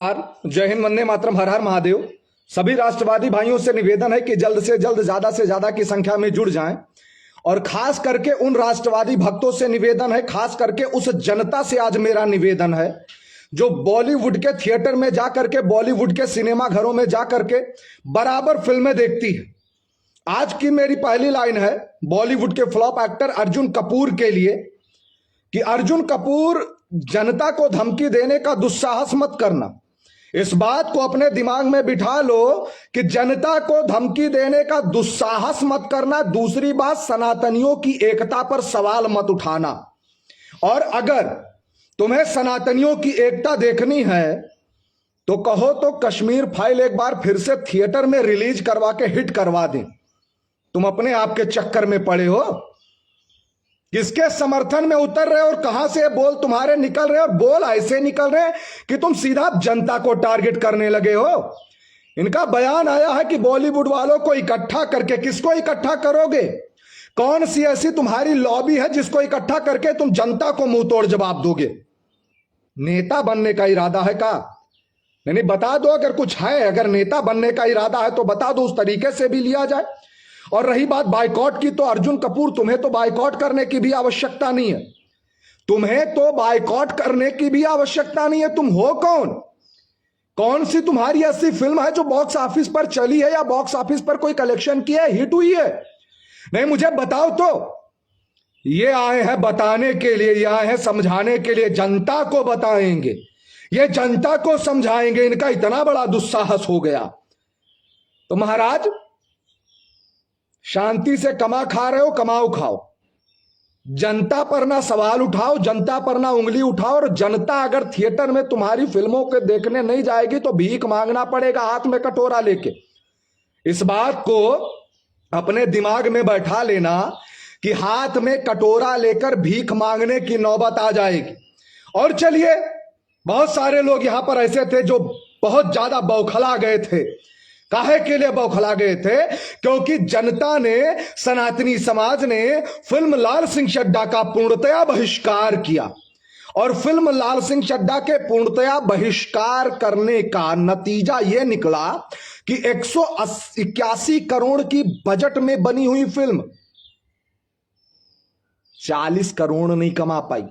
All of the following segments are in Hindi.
जय हिंद, वंदे मातरम, हर हर महादेव। सभी राष्ट्रवादी भाइयों से निवेदन है कि जल्द से जल्द ज्यादा से ज्यादा की संख्या में जुड़ जाएं और खास करके उन राष्ट्रवादी भक्तों से निवेदन है, खास करके उस जनता से आज मेरा निवेदन है जो बॉलीवुड के थिएटर में जाकर के, बॉलीवुड के सिनेमा घरों में जाकर के बराबर फिल्में देखती है। आज की मेरी पहली लाइन है बॉलीवुड के फ्लॉप एक्टर अर्जुन कपूर के लिए कि अर्जुन कपूर, जनता को धमकी देने का दुस्साहस मत करना। इस बात को अपने दिमाग में बिठा लो कि जनता को धमकी देने का दुस्साहस मत करना। दूसरी बात, सनातनियों की एकता पर सवाल मत उठाना। और अगर तुम्हें सनातनियों की एकता देखनी है तो कहो तो कश्मीर फाइल एक बार फिर से थिएटर में रिलीज करवा के हिट करवा दें। तुम अपने आप के चक्कर में पड़े हो। किसके समर्थन में उतर रहे और कहां से बोल तुम्हारे निकल रहे, और बोल ऐसे निकल रहे कि तुम सीधा जनता को टारगेट करने लगे हो। इनका बयान आया है कि बॉलीवुड वालों को इकट्ठा करके, किसको इकट्ठा करोगे? कौन सी ऐसी तुम्हारी लॉबी है जिसको इकट्ठा करके तुम जनता को मुंह तोड़ जवाब दोगे? नेता बनने का इरादा है का? नहीं, बता दो अगर कुछ है। अगर नेता बनने का इरादा है तो बता दो, उस तरीके से भी लिया जाए। और रही बात बाइकॉट की, तो अर्जुन कपूर, तुम्हें तो बाइकॉट करने की भी आवश्यकता नहीं है। तुम्हें तो बाइकॉट करने की भी आवश्यकता नहीं है। तुम हो कौन? कौन सी तुम्हारी ऐसी फिल्म है जो बॉक्स ऑफिस पर चली है या बॉक्स ऑफिस पर कोई कलेक्शन किया है, हिट हुई है? नहीं, मुझे बताओ तो। ये आए हैं बताने के लिए, ये आए हैं समझाने के लिए। जनता को बताएंगे, ये जनता को समझाएंगे। इनका इतना बड़ा दुस्साहस हो गया। तो महाराज, शांति से कमा खा रहे हो, कमाओ खाओ। जनता पर ना सवाल उठाओ, जनता पर ना उंगली उठाओ। और जनता अगर थिएटर में तुम्हारी फिल्मों के देखने नहीं जाएगी तो भीख मांगना पड़ेगा हाथ में कटोरा लेके। इस बात को अपने दिमाग में बैठा लेना कि हाथ में कटोरा लेकर भीख मांगने की नौबत आ जाएगी। और चलिए, बहुत सारे लोग यहां पर ऐसे थे जो बहुत ज्यादा बौखला गए थे। काहे के लिए बौखला गए थे? क्योंकि जनता ने, सनातनी समाज ने फिल्म लाल सिंह चड्ढा का पूर्णतया बहिष्कार किया। और फिल्म लाल सिंह चड्ढा के पूर्णतया बहिष्कार करने का नतीजा यह निकला कि 181 करोड़ की बजट में बनी हुई फिल्म 40 करोड़ नहीं कमा पाई।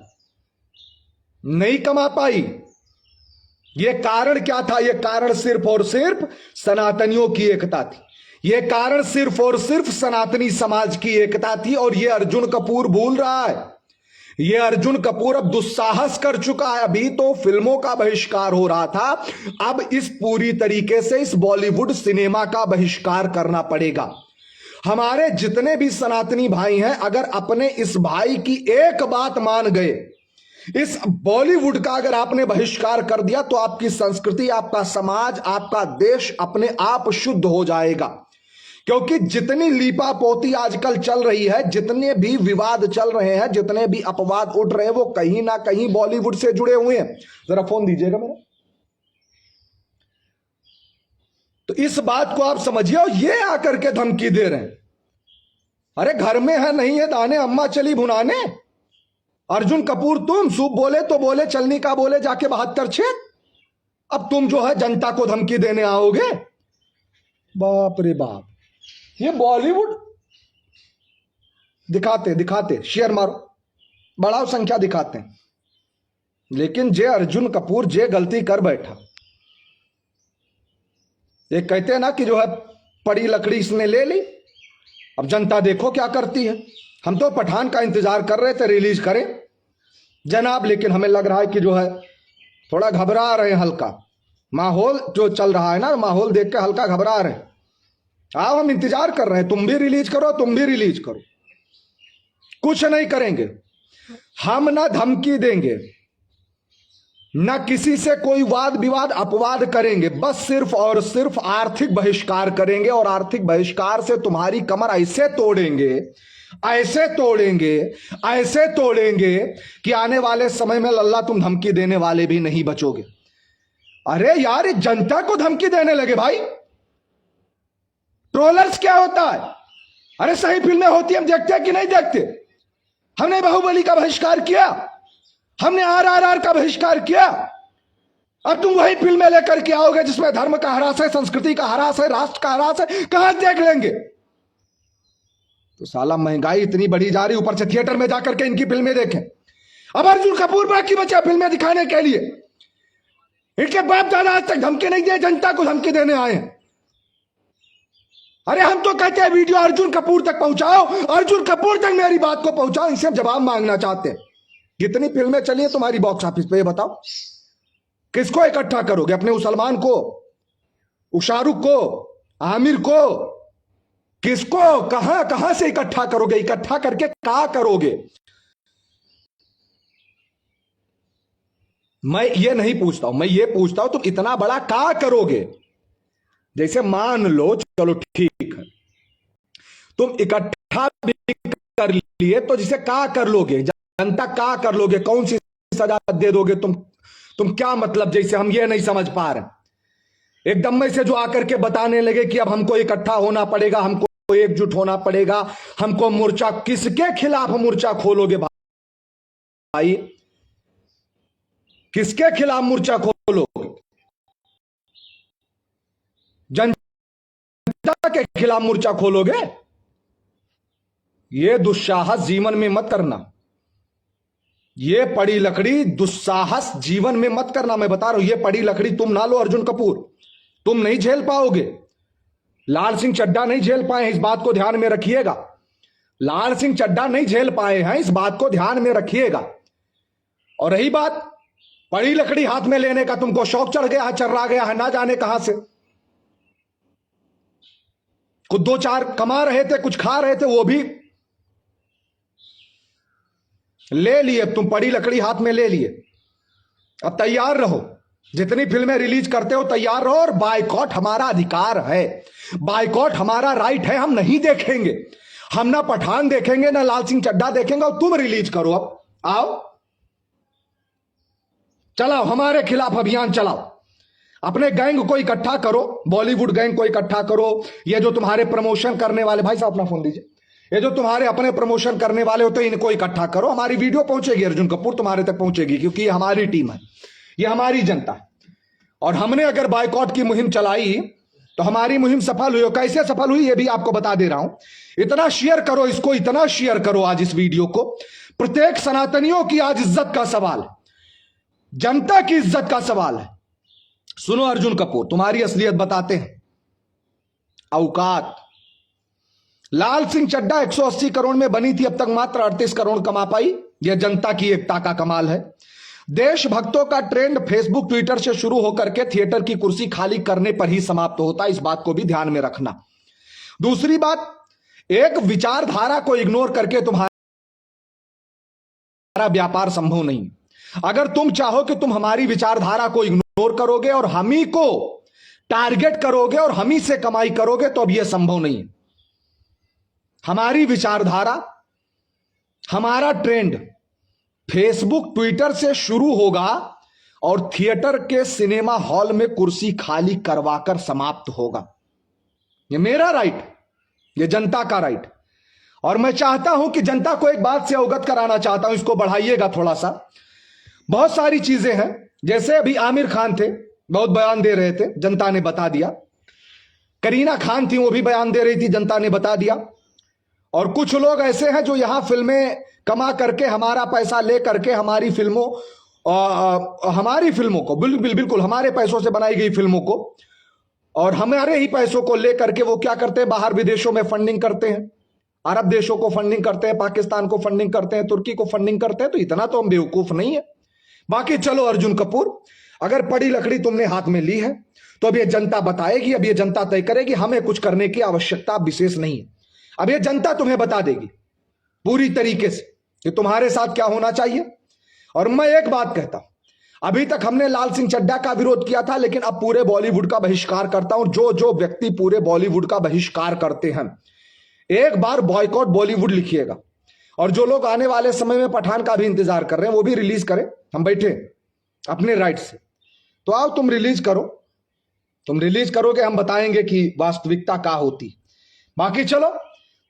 नहीं कमा पाई। यह कारण क्या था? यह कारण सिर्फ और सिर्फ सनातनियों की एकता थी। यह कारण सिर्फ और सिर्फ सनातनी समाज की एकता थी। और यह अर्जुन कपूर भूल रहा है। यह अर्जुन कपूर अब दुस्साहस कर चुका है। अभी तो फिल्मों का बहिष्कार हो रहा था, अब इस पूरी तरीके से इस बॉलीवुड सिनेमा का बहिष्कार करना पड़ेगा। हमारे जितने भी सनातनी भाई हैं, अगर अपने इस भाई की एक बात मान गए, इस बॉलीवुड का अगर आपने बहिष्कार कर दिया, तो आपकी संस्कृति, आपका समाज, आपका देश अपने आप शुद्ध हो जाएगा। क्योंकि जितनी लीपापोती आजकल चल रही है, जितने भी विवाद चल रहे हैं, जितने भी अपवाद उठ रहे हैं, वो कहीं ना कहीं बॉलीवुड से जुड़े हुए हैं। जरा फोन दीजिएगा मेरा। तो इस बात को आप समझिए। और ये आकर के धमकी दे रहे हैं, अरे घर में है नहीं है दाने, अम्मा चली भुनाने। अर्जुन कपूर, तुम सूप बोले तो बोले, चलनी का बोले जाके 72 छेद। अब तुम जो है जनता को धमकी देने आओगे? बाप रे बाप। ये बॉलीवुड दिखाते शेयर मारो, बढ़ाओ संख्या, दिखाते हैं। लेकिन जे अर्जुन कपूर जे गलती कर बैठा, ये कहते हैं ना कि जो है पड़ी लकड़ी इसने ले ली। अब जनता देखो क्या करती है। हम तो पठान का इंतजार कर रहे थे रिलीज करें जनाब, लेकिन हमें लग रहा है कि जो है थोड़ा घबरा रहे हैं। हल्का माहौल जो चल रहा है ना, माहौल देख के हल्का घबरा रहे हैं। आओ, हम इंतजार कर रहे हैं, तुम भी रिलीज करो, तुम भी रिलीज करो। कुछ नहीं करेंगे हम, ना धमकी देंगे, ना किसी से कोई वाद विवाद अपवाद करेंगे। बस सिर्फ और सिर्फ आर्थिक बहिष्कार करेंगे। और आर्थिक बहिष्कार से तुम्हारी कमर ऐसे तोड़ेंगे, ऐसे तोड़ेंगे, ऐसे तोड़ेंगे कि आने वाले समय में लल्ला तुम धमकी देने वाले भी नहीं बचोगे। अरे यार, एक जनता को धमकी देने लगे भाई। ट्रोलर्स क्या होता है? अरे सही फिल्में होती हम देखते हैं कि नहीं देखते? हमने बाहुबली का बहिष्कार किया, हमने RRR का बहिष्कार किया। अब तुम वही फिल्में लेकर के आओगे जिसमें धर्म का ह्रास है, संस्कृति का ह्रास है, राष्ट्र का ह्रास है, कहां देख लेंगे? तो साला महंगाई इतनी बढ़ी जा रही, ऊपर से थिएटर में जाकर के इनकी फिल्में देखें। अब अर्जुन कपूर बाकी बचा फिल्में दिखाने के लिए, इनके बाप दादा आज तक धमकी नहीं दिए, जनता को धमकी देने आए हैं। अरे हम तो कहते हैं वीडियो अर्जुन कपूर तक पहुंचाओ, अर्जुन कपूर तक मेरी बात को पहुंचाओ, इनसे जवाब मांगना चाहते हैं। कितनी फिल्में चली है तुम्हारी बॉक्स ऑफिस पे, ये बताओ। किसको इकट्ठा करोगे? अपने उस सलमान को, उस शाहरुख को, आमिर को, किसको कहां कहां से इकट्ठा करोगे? इकट्ठा करके क्या करोगे? मैं ये नहीं पूछता हूं, मैं ये पूछता हूं तुम इतना बड़ा क्या करोगे? जैसे मान लो, चलो ठीक है, तुम इकट्ठा भी कर लिए, तो जिसे क्या कर लोगे? जनता क्या कर लोगे? कौन सी सजा दे दोगे तुम क्या मतलब? जैसे हम ये नहीं समझ पा रहे। एकदम में से जो आकर के बताने लगे कि अब हमको इकट्ठा होना पड़ेगा, हमको एकजुट होना पड़ेगा, हमको मोर्चा, किसके खिलाफ मोर्चा खोलोगे भाई? किसके खिलाफ मोर्चा खोलोगे? जनता के खिलाफ मोर्चा खोलोगे? ये दुस्साहस जीवन में मत करना, ये पड़ी लकड़ी दुस्साहस जीवन में मत करना। मैं बता रहा हूं, ये पड़ी लकड़ी तुम ना लो अर्जुन कपूर, तुम नहीं झेल पाओगे। लाल सिंह चड्ढा नहीं झेल पाए हैं, इस बात को ध्यान में रखिएगा। लाल सिंह चड्ढा नहीं झेल पाए हैं, इस बात को ध्यान में रखिएगा। और रही बात पड़ी लकड़ी हाथ में लेने का, तुमको शौक चढ़ गया है, चर्रा गया है, ना जाने कहां से। कुछ दो चार कमा रहे थे, कुछ खा रहे थे, वो भी ले लिए। तुम पड़ी लकड़ी हाथ में ले लिए, अब तैयार रहो। जितनी फिल्में रिलीज करते हो तैयार रहो। और बायकॉट हमारा अधिकार है, बायकॉट हमारा राइट है। हम नहीं देखेंगे, हम ना पठान देखेंगे ना लाल सिंह चड्ढा देखेंगे। और तुम रिलीज करो, अब आओ, चलाओ, हमारे खिलाफ अभियान चलाओ। अपने गैंग को इकट्ठा करो, बॉलीवुड गैंग को इकट्ठा करो। ये जो तुम्हारे प्रमोशन करने वाले, भाई साहब अपना फोन दीजिए, ये जो तुम्हारे अपने प्रमोशन करने वाले होते हैं, इनको इकट्ठा करो। हमारी वीडियो पहुंचेगी अर्जुन कपूर, तुम्हारे तक पहुंचेगी, क्योंकि ये हमारी टीम है, ये हमारी जनता है। और हमने अगर बायकॉट की मुहिम चलाई तो हमारी मुहिम सफल हुई। कैसे सफल हुई ये भी आपको बता दे रहा हूं। इतना शेयर करो इसको, इतना शेयर करो आज इस वीडियो को। प्रत्येक सनातनियों की आज इज्जत का सवाल है, जनता की इज्जत का सवाल है। सुनो अर्जुन कपूर, तुम्हारी असलियत बताते हैं, औकात। लाल सिंह चड्ढा 180 करोड़ में बनी थी, अब तक मात्र 38 करोड़ कमा पाई। यह जनता की एकता का कमाल है। देशभक्तों का ट्रेंड फेसबुक ट्विटर से शुरू होकर के थिएटर की कुर्सी खाली करने पर ही समाप्त होता है, इस बात को भी ध्यान में रखना। दूसरी बात, एक विचारधारा को इग्नोर करके तुम्हारा व्यापार संभव नहीं। अगर तुम चाहो कि तुम हमारी विचारधारा को इग्नोर करोगे और हम ही को टारगेट करोगे और हम ही से कमाई करोगे, तो अब यह संभव नहीं है। हमारी विचारधारा, हमारा ट्रेंड फेसबुक ट्विटर से शुरू होगा और थिएटर के सिनेमा हॉल में कुर्सी खाली करवाकर समाप्त होगा। ये मेरा राइट, ये जनता का राइट। और मैं चाहता हूं कि जनता को एक बात से अवगत कराना चाहता हूं, इसको बढ़ाइएगा थोड़ा सा। बहुत सारी चीजें हैं, जैसे अभी आमिर खान थे, बहुत बयान दे रहे थे, जनता ने बता दिया। करीना खान थी, वो भी बयान दे रही थी, जनता ने बता दिया। और कुछ लोग ऐसे हैं जो यहां फिल्में कमा करके, हमारा पैसा ले करके हमारी फिल्मों को बिल्कुल हमारे पैसों से बनाई गई फिल्मों को और हमारे ही पैसों को ले करके वो क्या करते हैं, बाहर विदेशों में फंडिंग करते हैं। अरब देशों को फंडिंग करते हैं, पाकिस्तान को फंडिंग करते हैं, तुर्की को फंडिंग करते हैं। तो इतना तो हम बेवकूफ नहीं है। बाकी चलो अर्जुन कपूर, अगर पड़ी लकड़ी तुमने हाथ में ली है तो अब ये जनता बताएगी, अब ये जनता तय करेगी। हमें कुछ करने की आवश्यकता विशेष नहीं है। अब ये जनता तुम्हें बता देगी पूरी तरीके से कि तुम्हारे साथ क्या होना चाहिए। और मैं एक बात कहता हूं, अभी तक हमने लाल सिंह चड्ढा का विरोध किया था, लेकिन अब पूरे बॉलीवुड का बहिष्कार करता हूं। जो व्यक्ति पूरे बॉलीवुड का बहिष्कार करते हैं, एक बार बॉयकॉट बॉलीवुड लिखिएगा। और जो लोग आने वाले समय में पठान का भी इंतजार कर रहे हैं, वो भी रिलीज करें। हम बैठे अपने राइट से, तो आओ तुम रिलीज करो। तुम रिलीज करोगे, हम बताएंगे कि वास्तविकता क्या होती। बाकी चलो,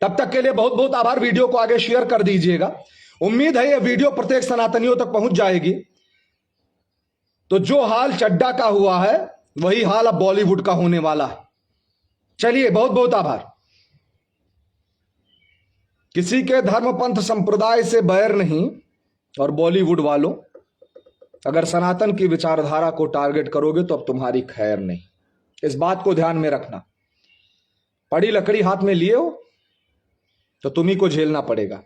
तब तक के लिए बहुत बहुत आभार। वीडियो को आगे शेयर कर दीजिएगा। उम्मीद है ये वीडियो प्रत्येक सनातनियों तक पहुंच जाएगी। तो जो हाल चड्डा का हुआ है वही हाल अब बॉलीवुड का होने वाला है। चलिए, बहुत बहुत आभार। किसी के धर्म पंथ संप्रदाय से बैर नहीं, और बॉलीवुड वालों, अगर सनातन की विचारधारा को टारगेट करोगे तो अब तुम्हारी खैर नहीं। इस बात को ध्यान में रखना। पड़ी लकड़ी हाथ में लिए हो तो तुम्ही को झेलना पड़ेगा।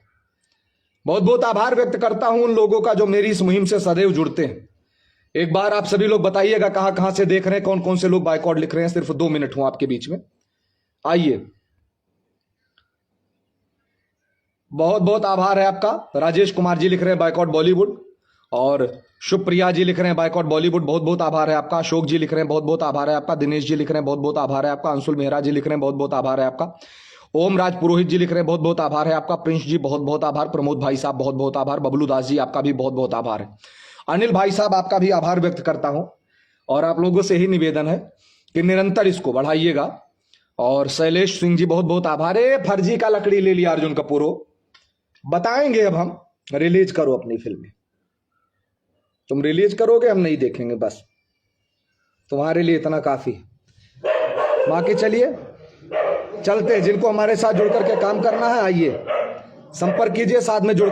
बहुत बहुत आभार व्यक्त करता हूं उन लोगों का जो मेरी इस मुहिम से सदैव जुड़ते हैं। एक बार आप सभी लोग बताइएगा कहां कहां से देख रहे हैं, कौन कौन से लोग बाइकआउट लिख रहे हैं। सिर्फ 2 मिनट हूं आपके बीच में। आइए, बहुत बहुत आभार है आपका। राजेश कुमार जी लिख रहे हैं बाइकआउट बॉलीवुड, और शुभप्रिया जी लिख रहे हैं बाइकआउट बॉलीवुड, बहुत बहुत आभार है आपका। अशोक जी लिख रहे हैं बहुत बहुत आभार है आपका। दिनेश जी लिख रहे हैं बहुत बहुत आभार है आपका। अंशुल मेहरा जी लिख रहे हैं बहुत बहुत आभार है आपका। ओम राज पुरोहित जी लिख रहे हैं बहुत बहुत आभार है आपका। प्रिंस जी बहुत बहुत आभार। प्रमोद भाई साहब बहुत बहुत आभार। बबलू दास जी आपका भी बहुत बहुत आभार है। अनिल भाई साहब आपका भी आभार व्यक्त करता हूं, और आप लोगों से ही निवेदन है कि निरंतर इसको बढ़ाइएगा। और शैलेश सिंह जी बहुत बहुत आभार है। फर्जी का लकड़ी ले लिया अर्जुन कपूर हो, बताएंगे अब हम। रिलीज करो अपनी फिल्में, तुम रिलीज करोगे हम नहीं देखेंगे, बस तुम्हारे लिए इतना काफी। बाकी चलिए चलते हैं। जिनको हमारे साथ जुड़ करके काम करना है आइए संपर्क कीजिए, साथ में जुड़